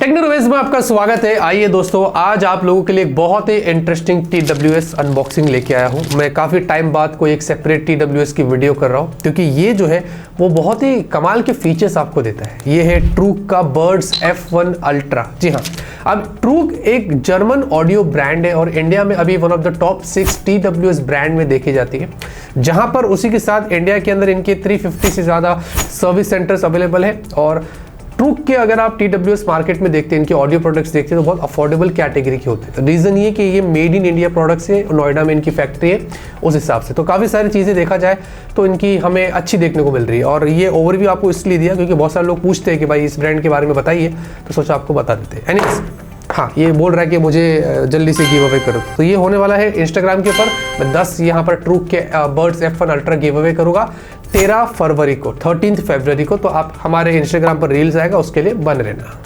टेक्नोरवेज में आपका स्वागत है। आइए दोस्तों, आज आप लोगों के लिए एक बहुत ही इंटरेस्टिंग TWS अनबॉक्सिंग लेके आया हूं। मैं काफ़ी टाइम बाद कोई एक सेपरेट TWS की वीडियो कर रहा हूं क्योंकि ये जो है वो बहुत ही कमाल के फीचर्स आपको देता है। ये है ट्रूक का बर्ड्स F1 अल्ट्रा। जी हाँ, अब ट्रूक एक जर्मन ऑडियो ब्रांड है और इंडिया में अभी one of the top 6 TWS brand में देखी जाती है, जहां पर उसी के साथ इंडिया के अंदर इनके 350 से ज़्यादा सर्विस सेंटर्स अवेलेबल है। और ट्रूक के अगर आप TWS मार्केट में देखते हैं, इनके ऑडियो प्रोडक्ट्स देखते हैं तो बहुत अफोर्डेबल कैटेगरी के होते हैं। रीज़न ये कि ये मेड इन इंडिया प्रोडक्ट्स है, नोएडा में इनकी फैक्ट्री है, उस हिसाब से तो काफ़ी सारी चीज़ें देखा जाए तो इनकी हमें अच्छी देखने को मिल रही है। और ये ओवरव्यू आपको इसलिए दिया क्योंकि बहुत सारे लोग पूछते हैं कि भाई इस ब्रांड के बारे में बताइए, तो सोचा आपको बता देते हैं। एनीवेज, हाँ, ये बोल रहा है कि मुझे जल्दी से गिव अवे करो, तो ये होने वाला है इंस्टाग्राम के ऊपर। मैं 10 यहाँ पर ट्रूक के birds F1 ultra give away करूँगा 13 फरवरी को, 13 फरवरी को। तो आप हमारे इंस्टाग्राम पर रील्स आएगा, उसके लिए बन रहना।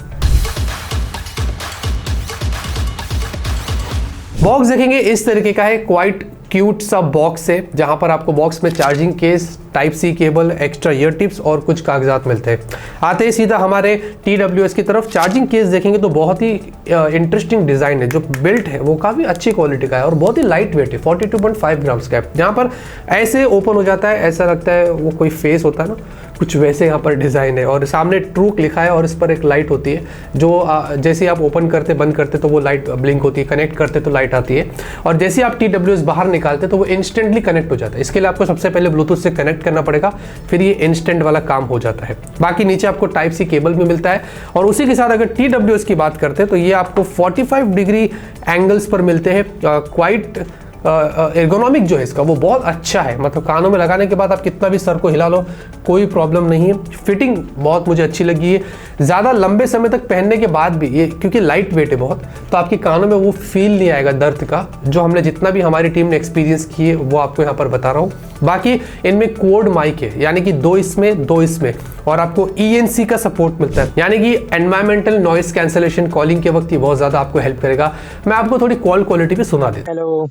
बॉक्स देखेंगे इस तरीके का है, क्वाइट क्यूट सा बॉक्स है, जहां पर आपको बॉक्स में charging case, type C cable, extra ear tips और कुछ कागजात मिलते हैं। आते ही सीधा हमारे TWS की तरफ। चार्जिंग केस देखेंगे तो बहुत ही इंटरेस्टिंग डिज़ाइन है, जो बिल्ट है वो काफ़ी अच्छी क्वालिटी का है और बहुत ही लाइट वेट है, 42.5 ग्राम्स का है। जहाँ पर ऐसे ओपन हो जाता है, ऐसा लगता है वो कोई फेस होता है ना, कुछ वैसे यहाँ पर डिज़ाइन है। और सामने ट्रूक लिखा है और इस पर एक लाइट होती है जो जैसे आप ओपन करते बंद करते तो वो लाइट ब्लिंक होती है, कनेक्ट करते तो लाइट आती है, और जैसे आप TWS बाहर निकालते तो वो इंस्टेंटली कनेक्ट हो जाता है। इसके लिए आपको सबसे पहले ब्लूटूथ से कनेक्ट करना पड़ेगा, फिर ये इंस्टेंट वाला काम हो जाता है। बाकी नीचे आपको टाइप सी केबल भी मिलता है। और उसी के साथ अगर TWS की बात करते हैं तो ये आपको 45 डिग्री एंगल्स पर मिलते हैं। क्वाइट एर्गोनॉमिक जो है इसका वो बहुत अच्छा है, मतलब कानों में लगाने के बाद आप कितना भी सर को हिला लो कोई प्रॉब्लम नहीं है। फिटिंग बहुत मुझे अच्छी लगी है। ज़्यादा लंबे समय तक पहनने के बाद भी ये, क्योंकि लाइट वेट है बहुत, तो आपके कानों में वो फील नहीं आएगा दर्द का, जो हमने जितना भी हमारी टीम ने एक्सपीरियंस किए वो आपको यहाँ पर बता रहा हूँ। बाकी इनमें कोड माइक है, यानी कि 2 इसमें 2 इसमें, और आपको ENC का सपोर्ट मिलता है, यानी कि एनवायरमेंटल नॉइस कैंसलेशन। कॉलिंग के वक्त ये बहुत ज़्यादा आपको हेल्प करेगा। मैं आपको थोड़ी कॉल क्वालिटी भी सुना देता हूँ। हेलो।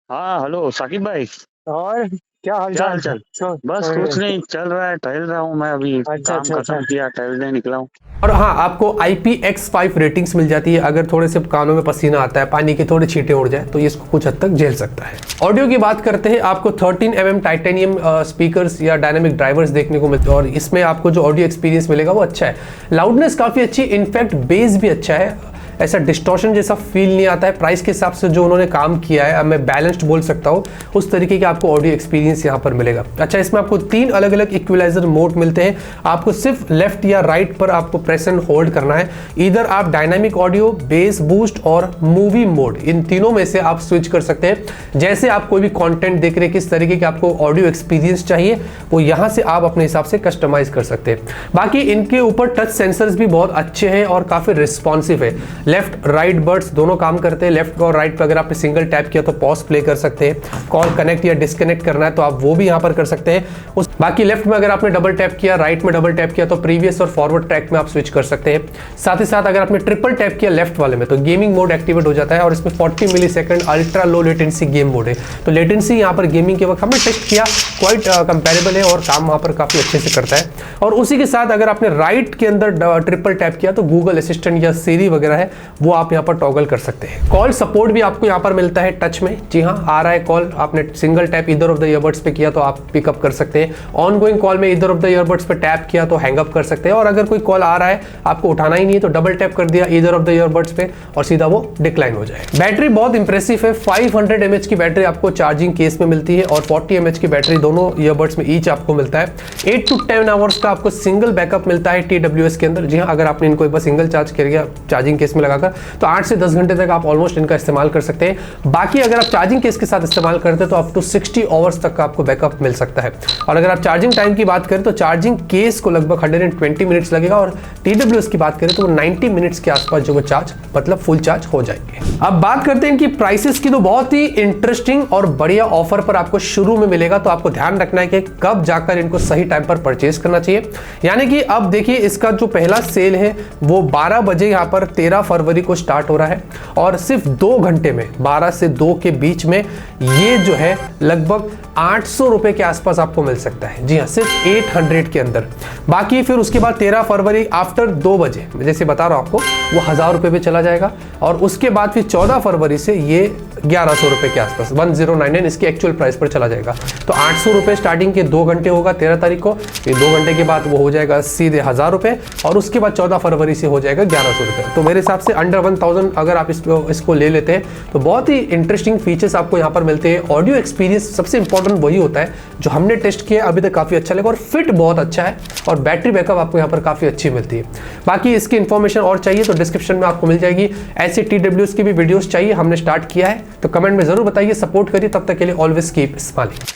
हाँ हेलो साकिब भाई, और क्या हाल क्या हाल चाल? चाल? बस कुछ नहीं, चल रहा है, टहल रहा हूँ मैं अभी। अच्छा काम अच्छा खत्म अच्छा। किया, टहलने निकला हूँ। और हाँ, आपको IPX5 रेटिंग्स मिल जाती है। अगर थोड़े से कानों में पसीना आता है, पानी के थोड़े छींटे उड़ जाए, तो ये इसको कुछ हद तक झेल सकता है। ऑडियो की बात करते हैं, आपको 13 mm टाइटेनियम स्पीकर्स या डायनामिक ड्राइवर्स देखने को मिलते हैं, और इसमें आपको जो ऑडियो एक्सपीरियंस मिलेगा वो अच्छा है। लाउडनेस काफ़ी अच्छी, इनफैक्ट बेस भी अच्छा है, ऐसा डिस्टॉर्शन जैसा फील नहीं आता है। प्राइस के हिसाब से जो उन्होंने काम किया है, मैं बैलेंस्ड बोल सकता हूँ, उस तरीके का आपको ऑडियो एक्सपीरियंस यहाँ पर मिलेगा। अच्छा, इसमें आपको 3 अलग अलग इक्वलाइजर मोड मिलते हैं। आपको सिर्फ लेफ्ट या राइट पर आपको प्रेस एंड होल्ड करना है। इधर आप डायनामिक ऑडियो, बेस बूस्ट और मूवी मोड, इन तीनों में से आप स्विच कर सकते हैं। जैसे आप कोई भी कॉन्टेंट देख रहे हैं, किस तरीके का आपको ऑडियो एक्सपीरियंस चाहिए, वो यहाँ से आप अपने हिसाब से कस्टमाइज कर सकते हैं। बाकी इनके ऊपर टच सेंसर्स भी बहुत अच्छे हैं और काफ़ी रिस्पॉन्सिव है। लेफ्ट राइट बर्ड्स दोनों काम करते हैं। लेफ्ट और राइट पे अगर आपने सिंगल टैप किया तो पॉज प्ले कर सकते हैं। कॉल कनेक्ट या डिस्कनेक्ट करना है तो आप वो भी यहाँ पर कर सकते हैं। बाकी लेफ्ट में अगर आपने डबल टैप किया, राइट में डबल टैप किया तो प्रीवियस और फॉरवर्ड ट्रैक में आप स्विच कर सकते हैं। साथ ही साथ अगर आपने ट्रिपल टैप किया लेफ्ट वाले में तो गेमिंग मोड एक्टिवेट हो जाता है, और इसमें 40 millisecond ultra low latency game mode है। तो लेटेंसी यहाँ पर गेमिंग के वक्त हमने टेस्ट किया, क्वाइट कंपेरेबल है और काम वहाँ पर काफ़ी अच्छे से करता है। और उसी के साथ अगर आपने राइट के अंदर ट्रिपल टैप किया तो गूगल असिस्टेंट या सीरी वगैरह है वो आप यहाँ पर टॉगल कर सकते हैं। कॉल सपोर्ट भी आपको यहाँ पर मिलता है टच में। जी हाँ, आ रहा है कॉल, आपने सिंगल टैप इधर ऑफ द ईयरबड्स पे किया तो आप पिकअप कर सकते हैं। ऑन गोइंग कॉल में इधर ऑफ द ईयरबड्स पे टैप किया तो हैंग अप कर सकते हैं, और अगर कोई कॉल आ रहा है आपको उठाना ही नहीं है तो डबल टैप कर दिया इधर ऑफ द ईयरबड्स पे और सीधा वो डिक्लाइन हो जाए। बैटरी बहुत इंप्रेसिव है, 500 mAh की बैटरी आपको चार्जिंग केस में मिलती है और 40 mAh की बैटरी दोनों ईयरबड्स में ईच आपको मिलता है। 8 to 10 आवर्स का आपको सिंगल बैकअप मिलता है TWS के अंदर। जी हाँ, अगर आपने इनको एक बार सिंगल चार्ज कर दिया चार्जिंग केस में लगाकर तो 8 से 10 घंटे तक आप ऑलमोस्ट इनका इस्तेमाल कर सकते हैं। बाकी अगर आप चार्जिंग केस के साथ इस्तेमाल करते हैं तो अप टू 60 आवर्स तक का आपको बैकअप मिल सकता है। और अगर आप चार्जिंग टाइम की बात करें तो चार्जिंग केस को लगभग 120 मिनट्स लगेगा, और TWS की बात करें तो वो 90 मिनट्स के आसपास जो वो चार्ज मतलब फुल चार्ज हो जाएंगे। अब बात करते हैं इनकी प्राइसेस की, तो बहुत ही इंटरेस्टिंग और बढ़िया ऑफर पर आपको शुरू में मिलेगा। तो आपको ध्यान रखना है कि कब जाकर इनको सही टाइम पर परचेज करना चाहिए। यानी कि अब देखिए, इसका जो पहला सेल है वो 12 बजे यहाँ पर 13 फरवरी को स्टार्ट हो रहा है और सिर्फ 2 घंटे में 12 से 2 के बीच में ये जो है लगभग 800 रुपए के आसपास आपको मिल सकता है। जी हाँ, सिर्फ 800 के अंदर। बाकी फिर उसके बाद 13 फरवरी आफ्टर 2 बजे जैसे बता रहा हूँ आपको, वो 1000 रुपए पे चला जाएगा और उसके बाद फिर 14 फरवरी से ये 1100 रुपए के आसपास 1099 इसकी एक्चुअल प्राइस पर चला जाएगा। तो 800 रुपए स्टार्टिंग के 2 घंटे होगा 13 तारीख को, फिर 2 घंटे के बाद वो हो जाएगा सीधे 1000 रुपए और उसके बाद 14 फरवरी से हो जाएगा 1100 रुपए। तो मेरे हिसाब से अंडर 1000 अगर आप इसको ले लेते हैं तो बहुत ही इंटरेस्टिंग फीचर्स आपको यहाँ पर मिलते हैं। ऑडियो एक्सपीरियंस सबसे इंपॉर्टेंट वही होता है जो हमने टेस्ट किया अभी तक, काफी अच्छा लगा और फिट बहुत अच्छा है और बैटरी बैकअप आपको यहाँ पर काफी अच्छी मिलती है। बाकी इसकी इन्फॉर्मेशन और चाहिए तो डिस्क्रिप्शन में आपको मिल जाएगी। ऐसे TWS की भी वीडियोस चाहिए, हमने स्टार्ट किया है, तो कमेंट में जरूर बताइए, सपोर्ट करिए। तब तक के लिए ऑलवेज कीप स्माइलिंग।